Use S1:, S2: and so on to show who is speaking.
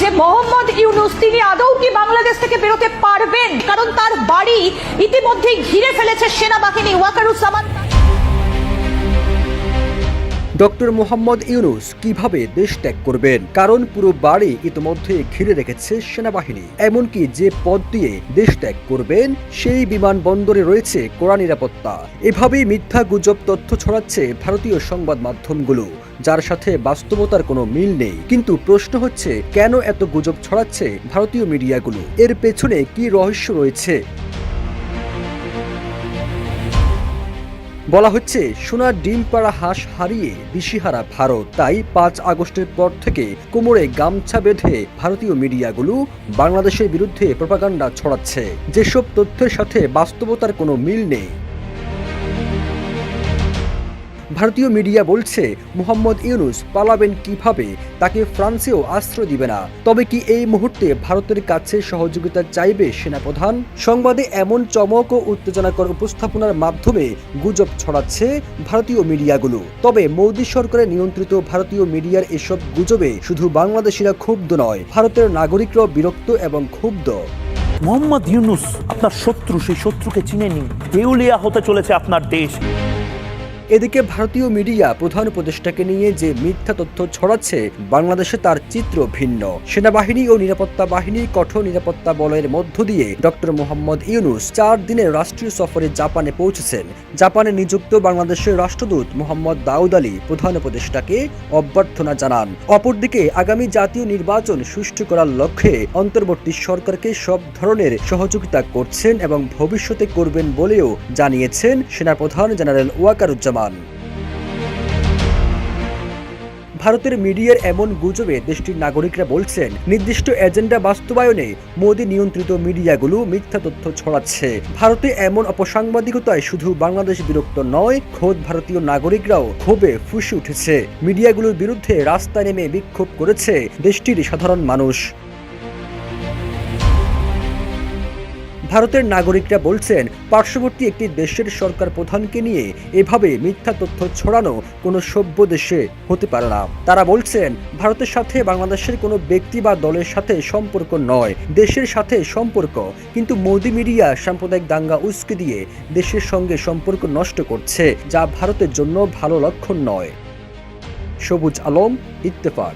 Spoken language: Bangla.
S1: যে মোহাম্মদ ইউনূস তিনি আদৌ কি বাংলাদেশ থেকে বেরোতে পারবেন, কারণ তার বাড়ি ইতিমধ্যেই ঘিরে ফেলেছে সেনাবাহিনী। ওয়াকারুজ্জামান,
S2: ডক্টর মোহাম্মদ ইউনূস কিভাবে দেশ ত্যাগ করবেন, কারণ পুরো বাড়ি ইতিমধ্যে ঘিরে রেখেছে সেনাবাহিনী। এমনকি যে পথ দিয়ে দেশ ত্যাগ করবেন সেই বিমানবন্দরে রয়েছে কড়া নিরাপত্তা। এভাবেই মিথ্যা গুজব তথ্য ছড়াচ্ছে ভারতীয় সংবাদ মাধ্যমগুলো, যার সাথে বাস্তবতার কোনো মিল নেই। কিন্তু প্রশ্ন হচ্ছে, কেন এত গুজব ছড়াচ্ছে ভারতীয় মিডিয়াগুলো? এর পেছনে কি রহস্য রয়েছে? বলা হচ্ছে, সোনার ডিম পাড়া হাঁস হারিয়ে দিশেহারা ভারত। তাই 5 আগস্টের পর থেকে কোমরে গামছা বেঁধে ভারতীয় মিডিয়াগুলো বাংলাদেশের বিরুদ্ধে প্রপাগান্ডা ছড়াচ্ছে, যেসব তথ্যের সাথে বাস্তবতার কোনো মিল নেই। ভারতীয় মিডিয়া বলছে, মোহাম্মদ ইউনূস পালাবেন কিভাবে, তাকে ফ্রান্সেও আশ্রয় দিবে না। তবে কি এই মুহূর্তে ভারতের কাছে সহযোগিতা চাইবে সেনাপ্রধান? সংবাদে এমন চমক ও উত্তেজনাকর উপস্থাপনার মাধ্যমে গুজব ছড়াচ্ছে ভারতীয় মিডিয়াগুলো। তবে মোদী সরকারের নিয়ন্ত্রিত ভারতীয় মিডিয়ার এসব গুজবে শুধু বাংলাদেশিরা ক্ষুব্ধ নয়, ভারতের নাগরিকরাও বিরক্ত এবং ক্ষুব্ধ।
S3: মোহাম্মদ ইউনূস আপনার শত্রু, সেই শত্রুকে চিনে নিন। দেউলিয়া হতে চলেছে আপনার দেশ।
S2: এদিকে ভারতীয় মিডিয়া প্রধান উপদেষ্টাকে নিয়ে যে মিথ্যা তথ্য ছড়াচ্ছে, বাংলাদেশে তার চিত্র ভিন্ন। সেনাবাহিনী ও নিরাপত্তা বাহিনী কঠোর নিরাপত্তা বলয়ের মধ্য দিয়ে ডক্টর মোহাম্মদ ইউনূস 4 দিনের রাষ্ট্রীয় সফরে জাপানে পৌঁছেছেন। জাপানে নিযুক্ত বাংলাদেশের রাষ্ট্রদূত মোহাম্মদ দাউদ আলী প্রধান উপদেষ্টাকে অভ্যর্থনা জানান। অপরদিকে আগামী জাতীয় নির্বাচন সুষ্ঠু করার লক্ষ্যে অন্তর্বর্তী সরকারকে সব ধরনের সহযোগিতা করছেন এবং ভবিষ্যতে করবেন বলেও জানিয়েছেন সেনাপ্রধান জেনারেল ওয়াকারুজ্জামান। ভারতের মিডিয়ার এমন গুজবে দেশটির নাগরিকরা বলছেন, নির্দিষ্ট এজেন্ডা বাস্তবায়নে মোদী নিয়ন্ত্রিত মিডিয়াগুলো মিথ্যা তথ্য ছড়াচ্ছে। ভারতে এমন অপসাংবাদিকতায় শুধু বাংলাদেশ বিরক্ত নয়, খোদ ভারতীয় নাগরিকরাও ক্ষোভে ফুঁসে উঠেছে। মিডিয়াগুলোর বিরুদ্ধে রাস্তায় নেমে বিক্ষোভ করেছে দেশটির সাধারণ মানুষ। ভারতের নাগরিকরা বলছেন, পার্শ্ববর্তী একটি দেশের সরকার প্রধানকে নিয়ে এভাবে মিথ্যা তথ্য ছড়ানো কোনো সভ্য দেশে হতে পারে না। তারা বলছেন, ভারতের সাথে বাংলাদেশের কোনো ব্যক্তি বা দলের সাথে সম্পর্ক নয়, দেশের সাথে সম্পর্ক। কিন্তু মোদী মিডিয়া সাম্প্রদায়িক দাঙ্গা উস্কে দিয়ে দেশের সঙ্গে সম্পর্ক নষ্ট করছে, যা ভারতের জন্য ভালো লক্ষণ নয়। সবুজ আলম, ইত্তেফাক।